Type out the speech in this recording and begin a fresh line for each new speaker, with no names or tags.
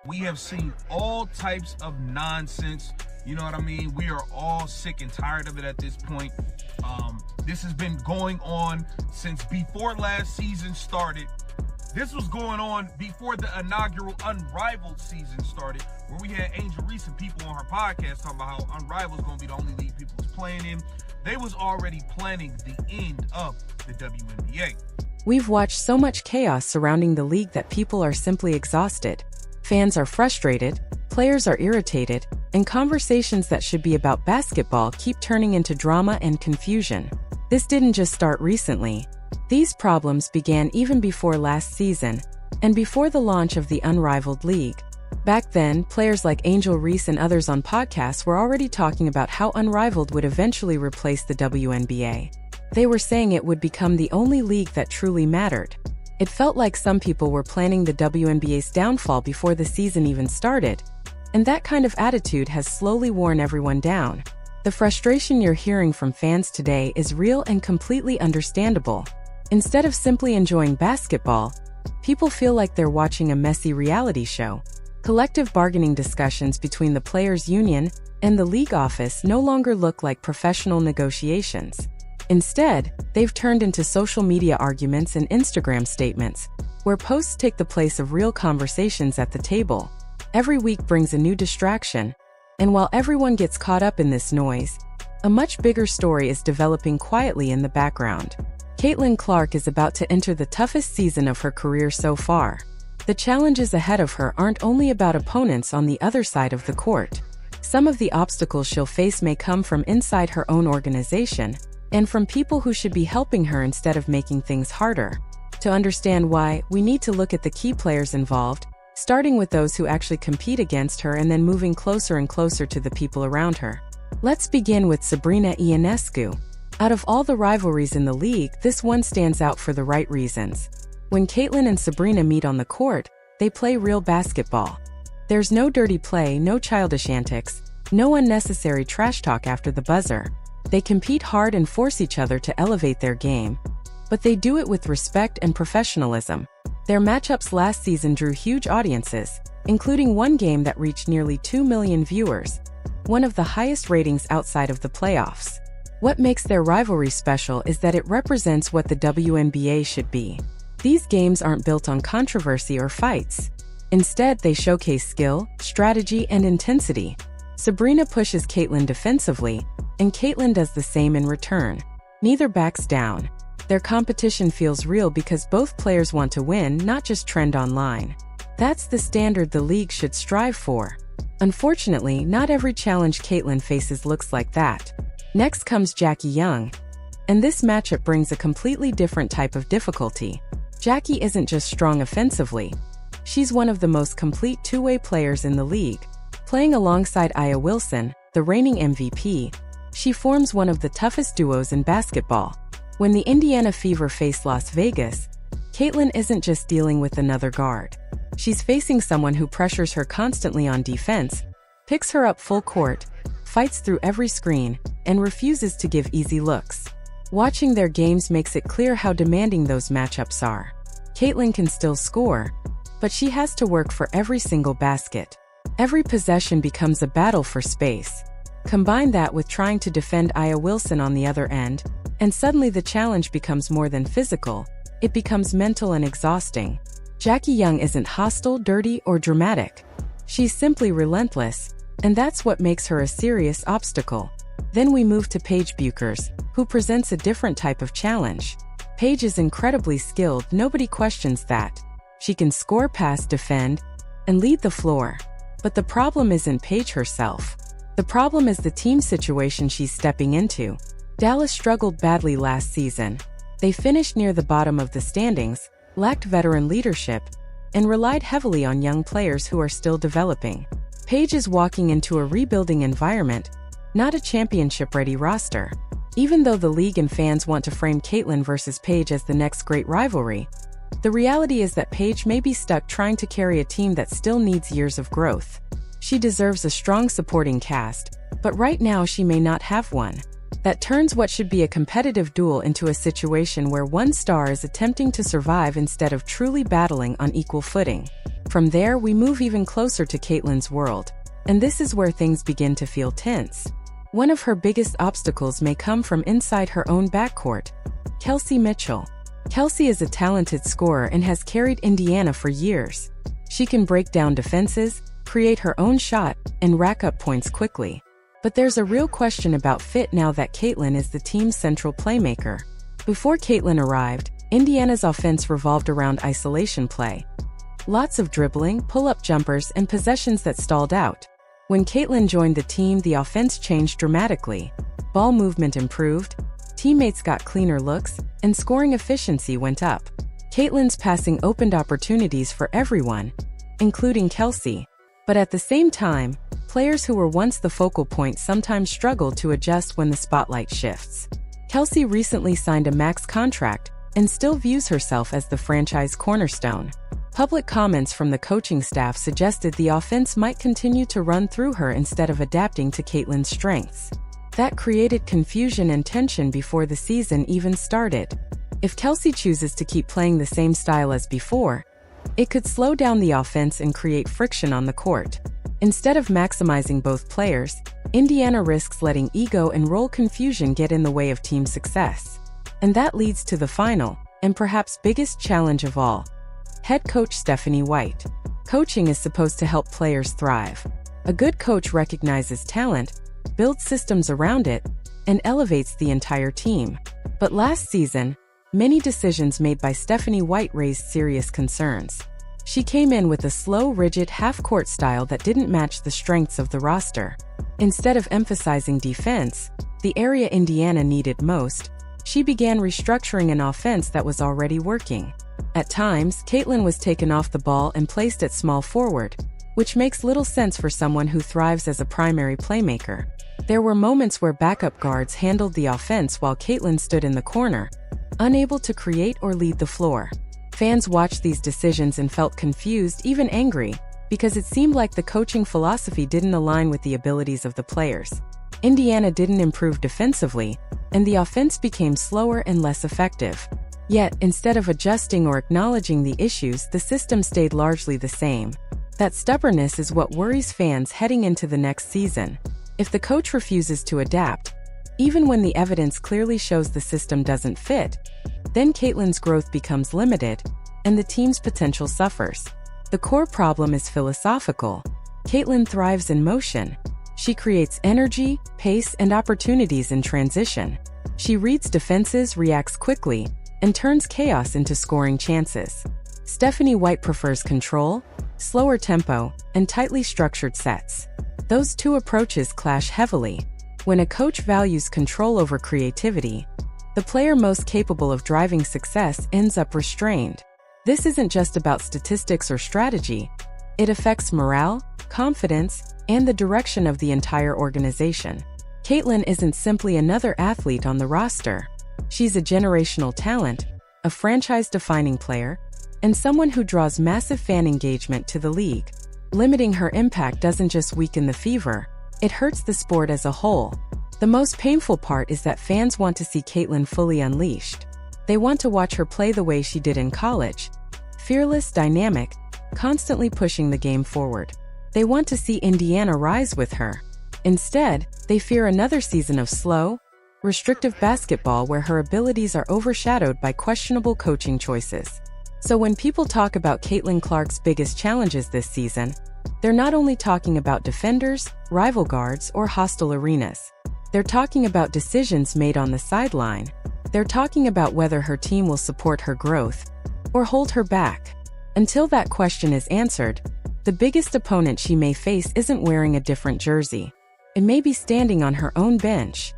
We have seen all types of nonsense. You know what I mean? We are all sick and tired of it at this point. This has been going on since before last season started. This was going on before the inaugural Unrivaled season started, where we had Angel Reese and people on her podcast talking about how Unrivaled is going to be the only league people was playing in. They was already planning the end of the WNBA.
We've watched so much chaos surrounding the league that people are simply exhausted. Fans are frustrated, players are irritated, and conversations that should be about basketball keep turning into drama and confusion. This didn't just start recently. These problems began even before last season, and before the launch of the Unrivaled League. Back then, players like Angel Reese and others on podcasts were already talking about how Unrivaled would eventually replace the WNBA. They were saying it would become the only league that truly mattered. It felt like some people were planning the WNBA's downfall before the season even started, and that kind of attitude has slowly worn everyone down. The frustration you're hearing from fans today is real and completely understandable. Instead of simply enjoying basketball, people feel like they're watching a messy reality show. Collective bargaining discussions between the players' union and the league office no longer look like professional negotiations. Instead, they've turned into social media arguments and Instagram statements, where posts take the place of real conversations at the table. Every week brings a new distraction, and while everyone gets caught up in this noise, a much bigger story is developing quietly in the background. Caitlin Clark is about to enter the toughest season of her career so far. The challenges ahead of her aren't only about opponents on the other side of the court. Some of the obstacles she'll face may come from inside her own organization, and from people who should be helping her instead of making things harder. To understand why, we need to look at the key players involved, starting with those who actually compete against her and then moving closer and closer to the people around her. Let's begin with Sabrina Ionescu. Out of all the rivalries in the league, this one stands out for the right reasons. When Caitlin and Sabrina meet on the court, they play real basketball. There's no dirty play, no childish antics, no unnecessary trash talk after the buzzer. They compete hard and force each other to elevate their game, but they do it with respect and professionalism. Their matchups last season drew huge audiences, including one game that reached nearly 2 million viewers, one of the highest ratings outside of the playoffs. What makes their rivalry special is that it represents what the WNBA should be. These games aren't built on controversy or fights. Instead, they showcase skill, strategy, and intensity. Sabrina pushes Caitlin defensively, and Caitlin does the same in return. Neither backs down. Their competition feels real because both players want to win, not just trend online. That's the standard the league should strive for. Unfortunately, not every challenge Caitlin faces looks like that. Next comes Jackie Young, and this matchup brings a completely different type of difficulty. Jackie isn't just strong offensively. She's one of the most complete two-way players in the league. Playing alongside Aya Wilson, the reigning MVP, she forms one of the toughest duos in basketball. When the Indiana Fever face Las Vegas, Caitlin isn't just dealing with another guard. She's facing someone who pressures her constantly on defense, picks her up full court, fights through every screen, and refuses to give easy looks. Watching their games makes it clear how demanding those matchups are. Caitlin can still score, but she has to work for every single basket. Every possession becomes a battle for space. Combine that with trying to defend Aya Wilson on the other end, and suddenly the challenge becomes more than physical, it becomes mental and exhausting. Jackie Young isn't hostile, dirty, or dramatic. She's simply relentless, and that's what makes her a serious obstacle. Then we move to Paige Buchers, who presents a different type of challenge. Paige is incredibly skilled, nobody questions that. She can score, pass, defend, and lead the floor. But the problem isn't Paige herself. The problem is the team situation she's stepping into. Dallas struggled badly last season. They finished near the bottom of the standings, lacked veteran leadership, and relied heavily on young players who are still developing. Paige is walking into a rebuilding environment, not a championship-ready roster. Even though the league and fans want to frame Caitlin versus Paige as the next great rivalry, the reality is that Paige may be stuck trying to carry a team that still needs years of growth. She deserves a strong supporting cast, but right now she may not have one. that turns what should be a competitive duel into a situation where one star is attempting to survive instead of truly battling on equal footing. From there, we move even closer to Caitlyn's world, and this is where things begin to feel tense. One of her biggest obstacles may come from inside her own backcourt. Kelsey Mitchell. Kelsey is a talented scorer and has carried Indiana for years. She can break down defenses, create her own shot, and rack up points quickly. But there's a real question about fit now that Caitlyn is the team's central playmaker. Before Caitlyn arrived, Indiana's offense revolved around isolation play. Lots of dribbling, pull-up jumpers, and possessions that stalled out. When Caitlyn joined the team, the offense changed dramatically. Ball movement improved, teammates got cleaner looks, and scoring efficiency went up. Caitlyn's passing opened opportunities for everyone, including Kelsey. But at the same time, players who were once the focal point sometimes struggle to adjust when the spotlight shifts. Kelsey recently signed a max contract and still views herself as the franchise cornerstone. Public comments from the coaching staff suggested the offense might continue to run through her instead of adapting to Caitlyn's strengths. That created confusion and tension before the season even started. If Kelsey chooses to keep playing the same style as before, it could slow down the offense and create friction on the court. Instead of maximizing both players, Indiana risks letting ego and role confusion get in the way of team success. And that leads to the final, and perhaps biggest challenge of all. Head coach Stephanie White. Coaching is supposed to help players thrive. A good coach recognizes talent, builds systems around it, and elevates the entire team. But last season, many decisions made by Stephanie White raised serious concerns. She came in with a slow, rigid half-court style that didn't match the strengths of the roster. Instead of emphasizing defense, the area Indiana needed most, she began restructuring an offense that was already working. At times, Caitlyn was taken off the ball and placed at small forward, which makes little sense for someone who thrives as a primary playmaker. There were moments where backup guards handled the offense while Caitlyn stood in the corner, unable to create or lead the floor. Fans watched these decisions and felt confused, even angry, because it seemed like the coaching philosophy didn't align with the abilities of the players. Indiana didn't improve defensively, and the offense became slower and less effective. Yet, instead of adjusting or acknowledging the issues, the system stayed largely the same. That stubbornness is what worries fans heading into the next season. If the coach refuses to adapt, even when the evidence clearly shows the system doesn't fit, then Caitlyn's growth becomes limited, and the team's potential suffers. The core problem is philosophical. Caitlyn thrives in motion. She creates energy, pace, and opportunities in transition. She reads defenses, reacts quickly, and turns chaos into scoring chances. Stephanie White prefers control, slower tempo, and tightly structured sets. Those two approaches clash heavily. When a coach values control over creativity, the player most capable of driving success ends up restrained. This isn't just about statistics or strategy. It affects morale, confidence, and the direction of the entire organization. Caitlyn isn't simply another athlete on the roster. She's a generational talent, a franchise-defining player, and someone who draws massive fan engagement to the league. Limiting her impact doesn't just weaken the fever, it hurts the sport as a whole. The most painful part is that fans want to see Caitlyn fully unleashed. They want to watch her play the way she did in college. Fearless, dynamic, constantly pushing the game forward. They want to see Indiana rise with her. Instead, they fear another season of slow, restrictive basketball where her abilities are overshadowed by questionable coaching choices. So when people talk about Caitlyn Clark's biggest challenges this season, they're not only talking about defenders, rival guards, or hostile arenas. They're talking about decisions made on the sideline. They're talking about whether her team will support her growth or hold her back. Until that question is answered, the biggest opponent she may face isn't wearing a different jersey. It may be standing on her own bench,